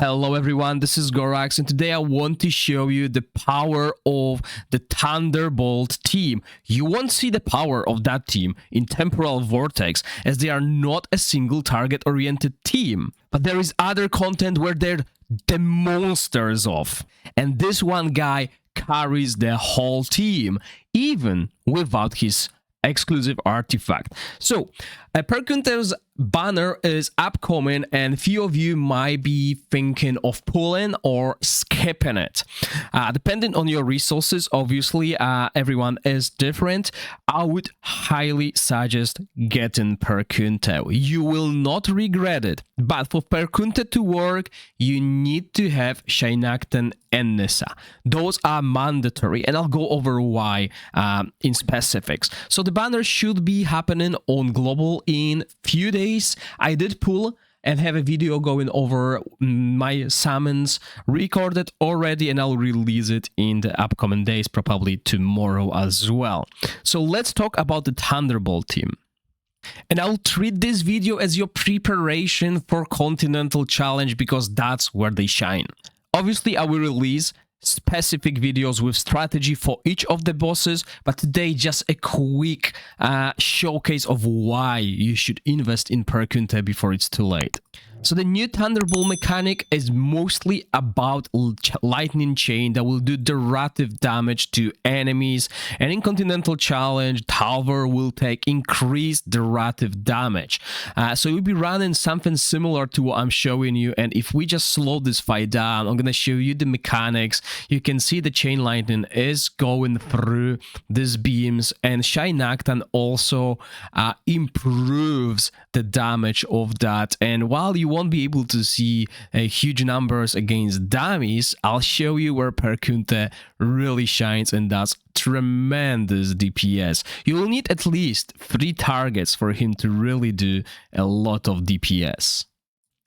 Hello everyone, this is Gorax, and today I want to show you the power of the Thunderbolt team. You won't see the power of that team in Temporal Vortex, as they are not a single target oriented team. But there is other content where they're the monsters of. And this one guy carries the whole team, even without his exclusive artifact. So, Perkunte's banner is upcoming, and few of you might be thinking of pulling or skipping it. Depending on your resources, obviously, everyone is different. I would highly suggest getting Perkunte. You will not regret it. But for Perkunte to work, you need to have Shainakten and Nissa. Those are mandatory, and I'll go over why in specifics. So the banner should be happening on global in few days. I did pull and have a video going over my summons recorded already, and I'll release it in the upcoming days, probably tomorrow as well. So let's talk about the Thunderbolt team. And I'll treat this video as your preparation for Continental Challenge, because that's where they shine. Obviously, I will release specific videos with strategy for each of the bosses, but today just a quick showcase of why you should invest in Perkunte before it's too late. So the new Thunderbolt mechanic is mostly about lightning chain that will do derivative damage to enemies, and in Continental Challenge, Talver will take increased derivative damage. So you'll be running something similar to what I'm showing you, and if we just slow this fight down, I'm gonna show you the mechanics. You can see the chain lightning is going through these beams, and Shainakten also improves the damage of that. And while you won't be able to see huge numbers against dummies, I'll show you where Perkunte really shines and does tremendous DPS. You will need at least 3 targets for him to really do a lot of DPS.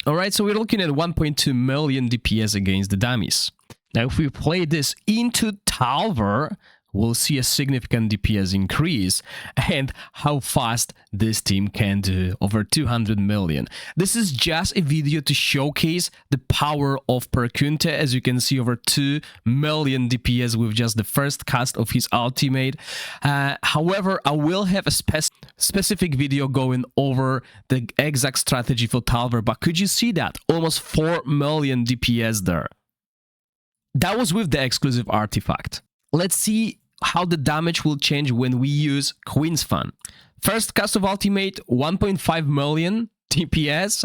Alright, so we're looking at 1.2 million DPS against the dummies. Now, if we play this into Talver, we'll see a significant DPS increase, and how fast this team can do, over 200 million. This is just a video to showcase the power of Perkunte. As you can see, over 2 million DPS with just the first cast of his ultimate. However, I will have a specific video going over the exact strategy for Talver, but could you see that? Almost 4 million DPS there. That was with the exclusive artifact. Let's see how the damage will change when we use Queen's Fan. First cast of ultimate, 1.5 million DPS,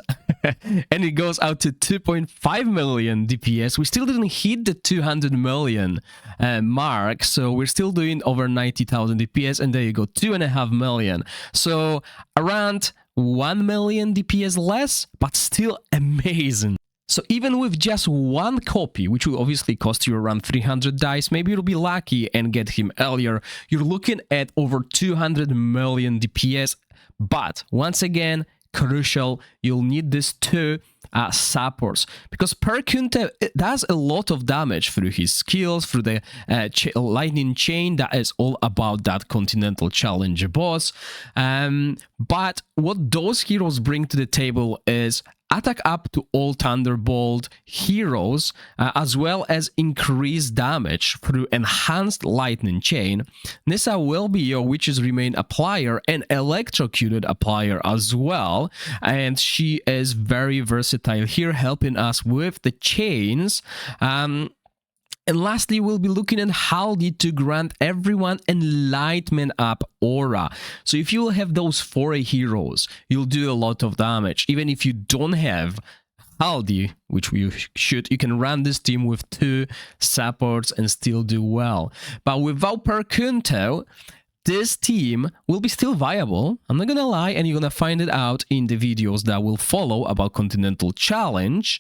and it goes out to 2.5 million DPS. We still didn't hit the 200 million mark, so we're still doing over 90,000 DPS, and there you go, 2.5 million. So around 1 million DPS less, but still amazing. So even with just one copy, which will obviously cost you around 300 dice, maybe you'll be lucky and get him earlier, you're looking at over 200 million DPS. But once again, crucial, you'll need these 2 supports, because Perkunte does a lot of damage through his skills, through the lightning chain. That is all about that Continental Challenge boss. But what those heroes bring to the table is attack up to all Thunderbolt heroes, as well as increased damage through enhanced lightning chain. Nissa will be your Witch's Remain applier and electrocuted applier as well, and she is very versatile here, helping us with the chains. And lastly, we'll be looking at Haldi to grant everyone Enlightenment Up aura. So if you will have those 4 heroes, you'll do a lot of damage. Even if you don't have Haldi, which you should, you can run this team with 2 supports and still do well. But without Perkunte, this team will be still viable, I'm not gonna lie, and you're gonna find it out in the videos that will follow about Continental Challenge.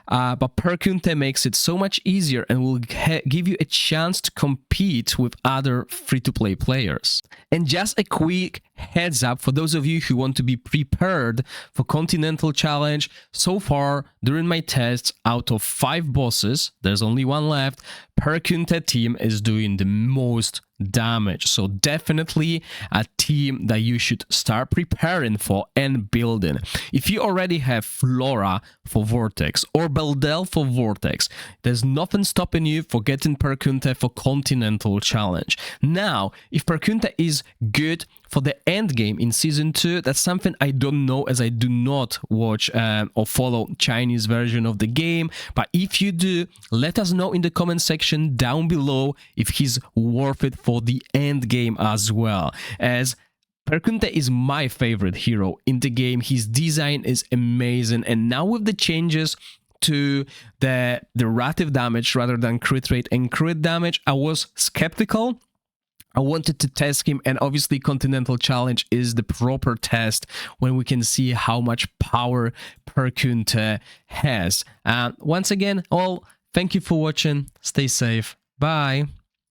But Perkunte makes it so much easier and will give you a chance to compete with other free-to-play players. And just a quick heads up for those of you who want to be prepared for Continental Challenge, so far during my tests, out of 5 bosses, there's only 1 left, Perkunte team is doing the most damage. So definitely a team that you should start preparing for and building. If you already have Flora for Vortex or Beldel for Vortex, there's nothing stopping you for getting Perkunte for Continental Challenge. Now, if Perkunte is good for the end game in Season 2, that's something I don't know, as I do not watch or follow Chinese version of the game. But if you do, let us know in the comment section down below if he's worth it for the end game as well, as Perkunte is my favorite hero in the game. His design is amazing, and now with the changes to the relative damage rather than crit rate and crit damage, I was skeptical. I wanted to test him, and obviously Continental Challenge is the proper test when we can see how much power Perkunte has. Once again, all, thank you for watching. Stay safe. Bye.